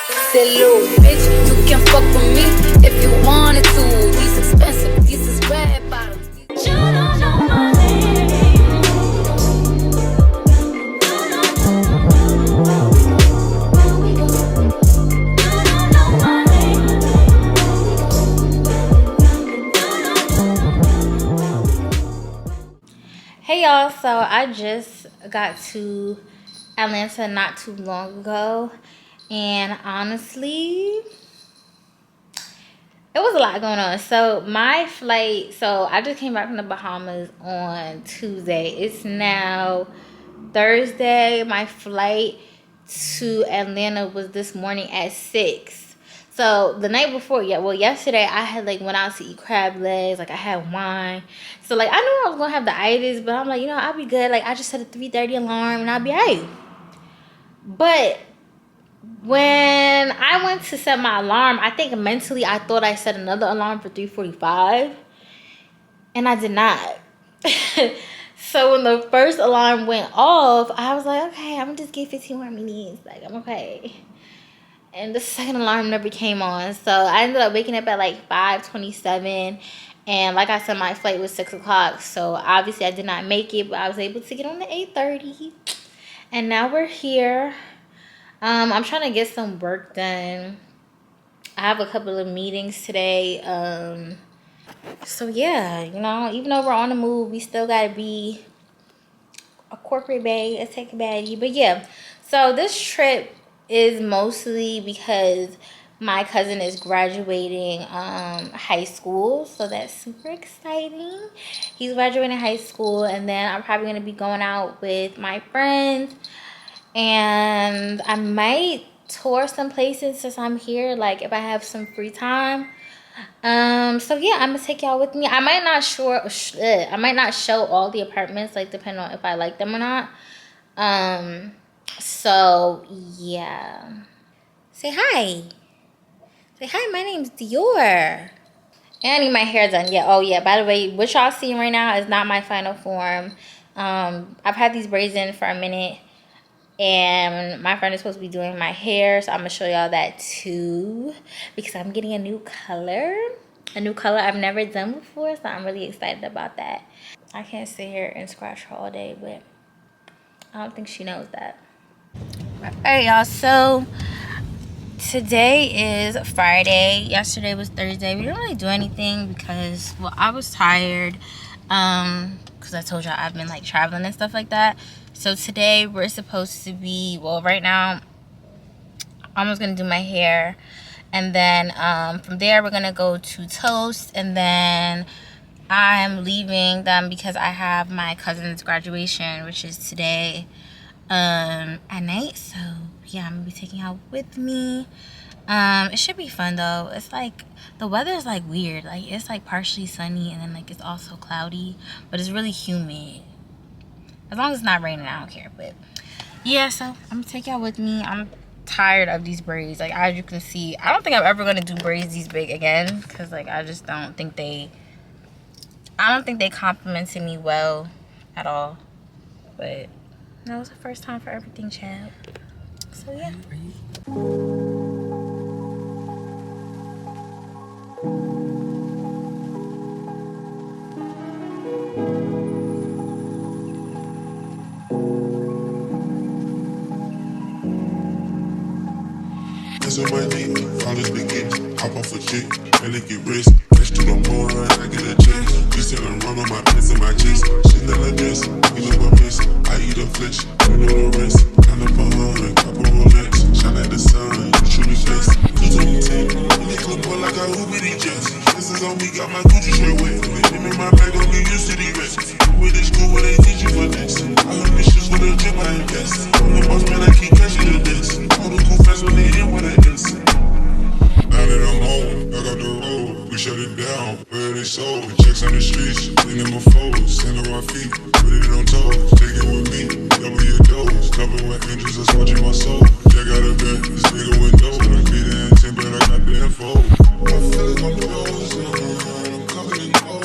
Said, little bitch, you can fuck with me if you wanted to. These expensive, these is red bottoms. You don't know my name. Hey y'all, so I just got to Atlanta not too long ago, and honestly, it was a lot going on. So my flight, so I just came back from the Bahamas on Tuesday. It's now Thursday. My flight to Atlanta was this morning at 6. So the night before, yesterday I had went out to eat crab legs, I had wine. So I knew I was gonna have the itis, but I'm I'll be good. I just set a 3:30 alarm and I'll be alright. But when I went to set my alarm, I think mentally I thought I set another alarm for 3:45, and I did not. So when the first alarm went off, I was like, okay, I'm gonna just get 15 more minutes. I'm okay. And the second alarm never came on. So I ended up waking up at 5:27. And like I said, my flight was 6 o'clock. So obviously I did not make it, but I was able to get on the 8:30. And now we're here. I'm trying to get some work done. I have a couple of meetings today. So yeah, even though we're on the move, we still gotta be a corporate bae, a tech baddie. But yeah, so this trip is mostly because my cousin is graduating high school, so that's super exciting. He's graduating high school, and then I'm probably gonna be going out with my friends, and I might tour some places since I'm here, if I have some free time. So yeah, I'm gonna take y'all with me. I might not show all the apartments, depending on if I like them or not. So yeah. Say hi. Say hi, my name's Dior. And I need my hair done. Yeah, oh yeah, by the way, what y'all seeing right now is not my final form. I've had these braids in for a minute, and my friend is supposed to be doing my hair, so I'm gonna show y'all that too, because I'm getting a new color I've never done before, so I'm really excited about that. I can't sit here and scratch her all day, but I don't think she knows that. Alright y'all, so today is Friday. Yesterday was Thursday. We didn't really do anything because, I was tired, because I told y'all I've been traveling and stuff like that. So today we're supposed to be, right now I'm just gonna do my hair, and then from there we're gonna go to Toast, and then I'm leaving them because I have my cousin's graduation, which is today at night. So yeah, I'm gonna be taking her with me. It should be fun though. It's the weather is weird. It's partially sunny, and then it's also cloudy, but it's really humid. As long as it's not raining, I don't care. But yeah, so I'm gonna take y'all with me. I'm tired of these braids. As you can see, I don't think I'm ever gonna do braids these big again, because I just don't think they complimented me well at all. But that was the first time for everything, child. So yeah. Hands on my knee, flawless begin. Hop off a chick, and get rich. Let's do the more, I get a check. You selling run on my pants and my chest. She's not a dress, you know my miss. I eat a flesh, you know the rest. Kind of a couple Rolex. Shine at the sun, you truly blessed. 210, when they clip on like a Hoobity Jets. This is on me, got my Gucci shirt wet. Them in my bag, on me used to the rest. With this school, where they teach you for this. I heard this shit's with a drip, I invest. I'm the boss, man, I keep catching the desk. All the cool fast when they in what I is. Now that I'm home, back up the road, we shut it down, where they sold. Checks on the streets, in my foes, stand on my feet, put it on toes, take it with me, double your dose, cover with angels that's watching my soul. Check out a bed, this nigga window, I beat the intent, but I got the info. I feel like I'm frozen, I'm covered in gold.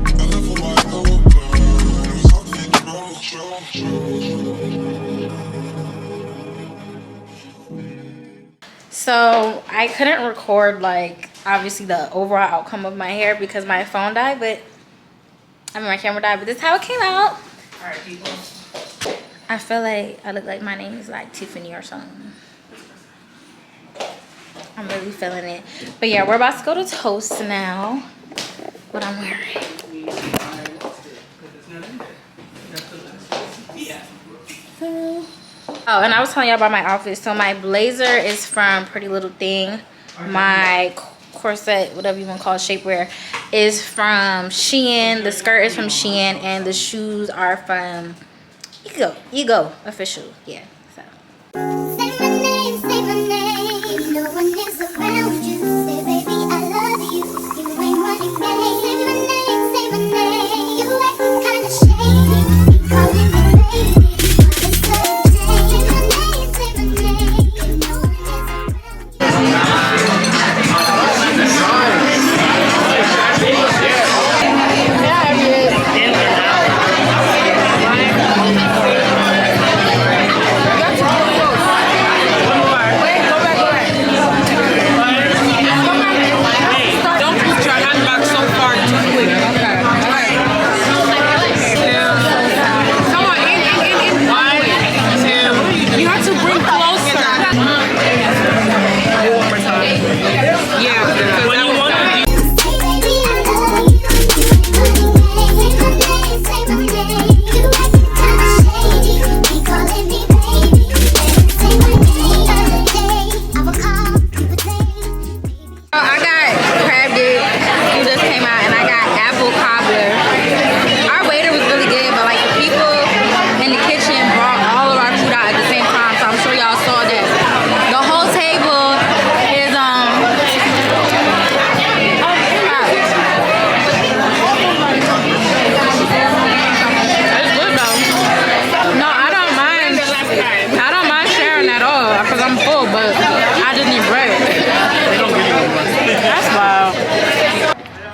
I left for my So I couldn't record like obviously the overall outcome of my hair because my phone died, but I mean my camera died, but this is how it came out. All right, people. I feel like I look like my name is like Tiffany or something. I'm really feeling it. But yeah, we're about to go to Toast now. What I'm wearing. Oh, and I was telling y'all about my outfit. So my blazer is from Pretty Little Thing. My corset, whatever you want to call it, shapewear, is from Shein. The skirt is from Shein, and the shoes are from Ego official. Yeah. So. Say my name, no one is around you. Say baby I love you, you ain't running game. Say my name, you acting kinda shady, you calling me baby.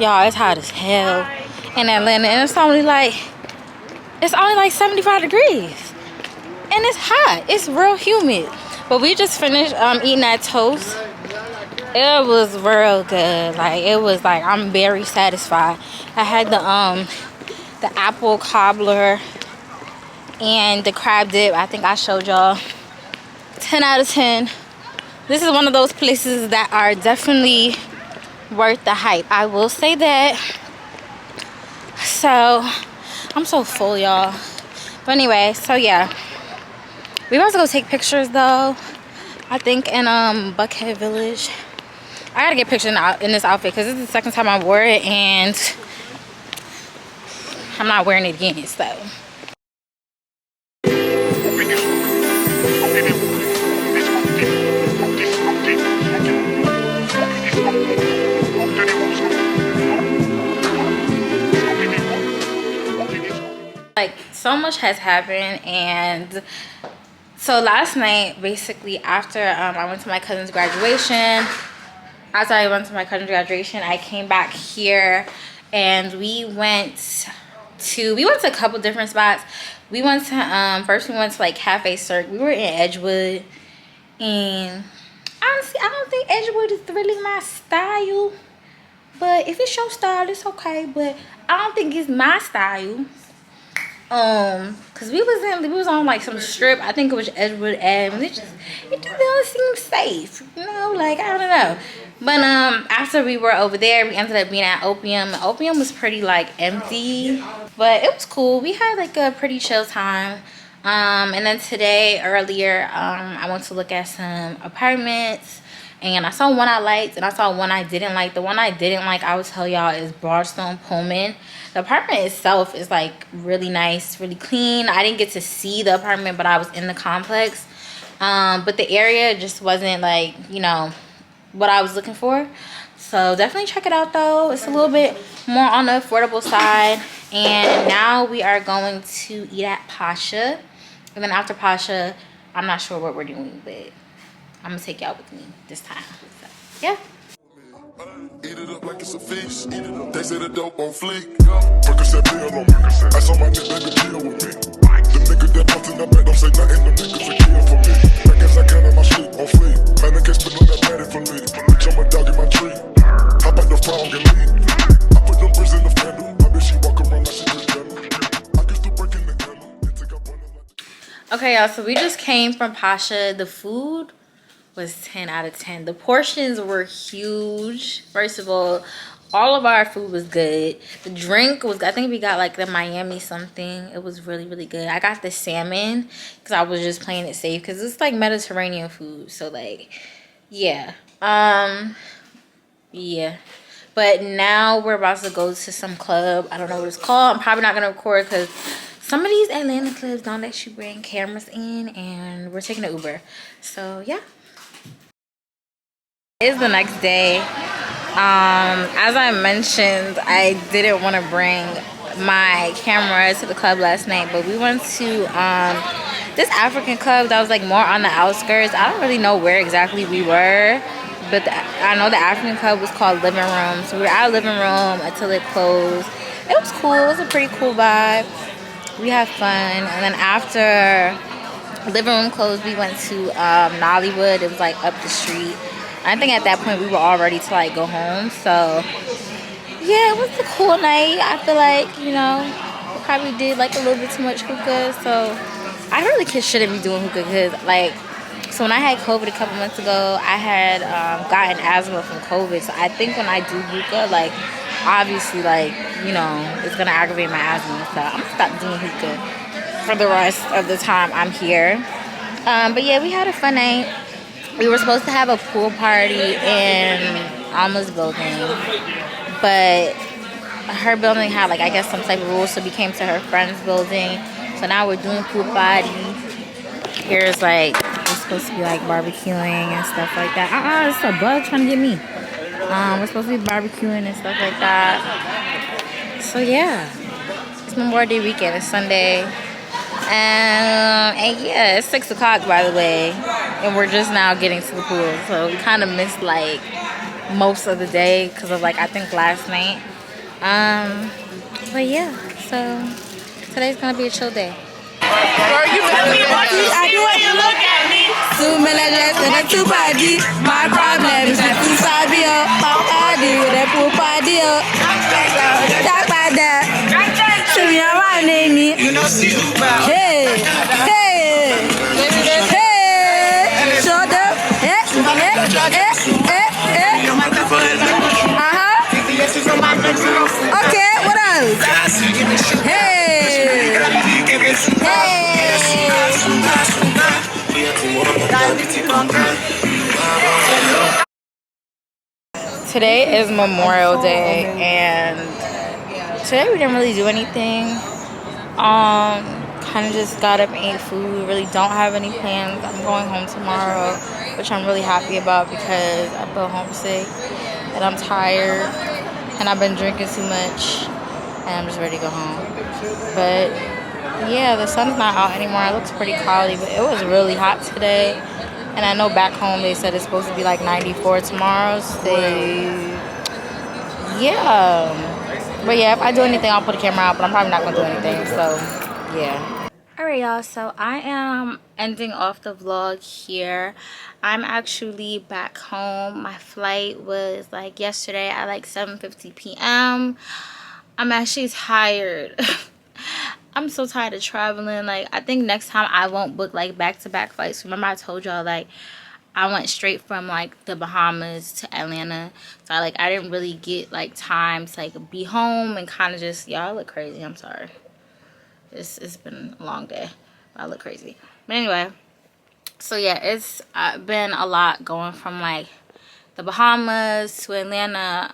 Y'all, it's hot as hell in Atlanta, and it's only like 75 degrees, and it's hot. It's real humid. But we just finished eating that toast. It was real good. Like it was like I'm very satisfied. I had the apple cobbler and the crab dip. I think I showed y'all. 10 out of 10. This is one of those places that are definitely worth the hype, I will say that. So I'm so full, y'all. But anyway, so yeah, we about to go take pictures though, I think in Buckhead Village. I gotta get pictures in this outfit because this is the second time I wore it and I'm not wearing it again. So like so much has happened. And so last night, basically after I went to my cousin's graduation, I came back here and we went to a couple different spots. We went to first we went to like Cafe Cirque. We were in Edgewood, and honestly I don't think Edgewood is really my style, but if it's your style it's okay, but I don't think it's my style. Cause we was on like some strip, I think it was Edgewood Ave, it just don't seem safe, you know, like I don't know. But after we were over there, we ended up being at Opium. Opium was pretty like empty, but it was cool. We had like a pretty chill time. And then today earlier, I went to look at some apartments, and I saw one I liked and I saw one I didn't like. The one I didn't like, I will tell y'all, is Broadstone Pullman. The apartment itself is like really nice, really clean. I didn't get to see the apartment, but I was in the complex. But the area just wasn't like, you know, what I was looking for. So definitely check it out though. It's a little bit more on the affordable side. And now we are going to eat at Pasha. And then after Pasha, I'm not sure what we're doing, but I'm gonna take y'all with me this time. So, yeah. Eat it up like it's a feast. They say the dope on fleek. Percocet pill on me. I saw my nigga deal with me. The nigga that popped in the back don't say nothing. The niggas a kill for me. I guess I counted my shit on fleek. Man, I can't spit on that. Okay, y'all, so we just came from Pasha. The food was 10 out of 10. The portions were huge. First of all of our food was good. The drink was, I think we got like the Miami something. It was really, really good. I got the salmon because I was just playing it safe because it's like Mediterranean food. So like, yeah. Yeah. But now we're about to go to some club. I don't know what it's called. I'm probably not going to record because some of these Atlanta clubs don't let you bring cameras in. And we're taking an Uber. So, yeah. It's the next day. As I mentioned, I didn't want to bring my camera to the club last night. But we went to this African club that was like more on the outskirts. I don't really know where exactly we were. But I know the African club was called Living Room. So we were at a living room until it closed. It was cool. It was a pretty cool vibe. We had fun. And then after living room closed, we went to Nollywood. It was like up the street. I think at that point we were all ready to like go home. So yeah, it was a cool night. I feel like, you know, we probably did like a little bit too much hookah. So I really shouldn't be doing hookah because like, so when I had COVID a couple months ago, I had gotten asthma from COVID. So I think when I do hookah, like obviously like, you know, it's gonna aggravate my asthma. So I'm gonna stop doing hookah for the rest of the time I'm here. But yeah, we had a fun night. We were supposed to have a pool party in Alma's building, but her building had like, I guess, some type of rules, so we came to her friend's building. So now we're doing pool party. Here's like, we're supposed to be like barbecuing and stuff like that. It's a bug trying to get me. We're supposed to be barbecuing and stuff like that. So yeah, it's Memorial Day weekend. It's Sunday. And yeah, it's 6 o'clock by the way, and we're just now getting to the pool, so we kind of missed like most of the day because of like, I think last night. But yeah, so today's gonna be a chill day. Girl, you see when you look at me. Too many less than a two body. My problem is that too savvy. Party with a pool party. Talk about that. So we are one name. Hey, hey, hey. Show them. Okay, what else? Hey. Today is Memorial Day, and today we didn't really do anything. Kind of just got up and ate food. Really don't have any plans. I'm going home tomorrow, which I'm really happy about because I feel homesick and I'm tired and I've been drinking too much and I'm just ready to go home. But yeah, the sun's not out anymore. It looks pretty cloudy, but it was really hot today. And I know back home they said it's supposed to be like 94 tomorrow. So yeah. But yeah, if I do anything, I'll put the camera out, but I'm probably not going to do anything. So yeah. Alright y'all, so I am ending off the vlog here. I'm actually back home. My flight was like yesterday at like 7:50 p.m. I'm actually tired. I'm so tired of traveling. Like, I think next time I won't book like back-to-back flights. Remember I told y'all like I went straight from like the Bahamas to Atlanta. So I didn't really get like time to like be home and kind of just, y'all look crazy. I'm sorry. It's been a long day. I look crazy. But anyway, so yeah, it's been a lot going from like the Bahamas to Atlanta.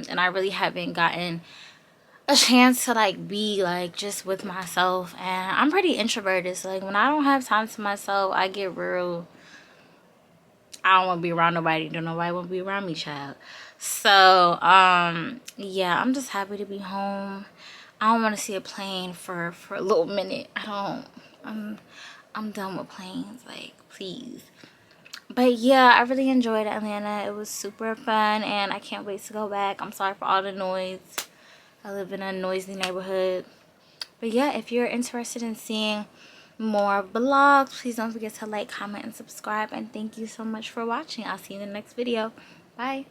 And I really haven't gotten a chance to like be like just with myself. And I'm pretty introverted. So like when I don't have time to myself, I get real, I don't want to be around nobody. Don't nobody want to be around me, child. So yeah, I'm just happy to be home. I don't want to see a plane for a little minute. I'm done with planes, like, please. But yeah, I really enjoyed Atlanta. It was super fun and I can't wait to go back. I'm sorry for all the noise. I live in a noisy neighborhood. But yeah, if you're interested in seeing more vlogs, please don't forget to like, comment, and subscribe. And thank you so much for watching. I'll see you in the next video. Bye.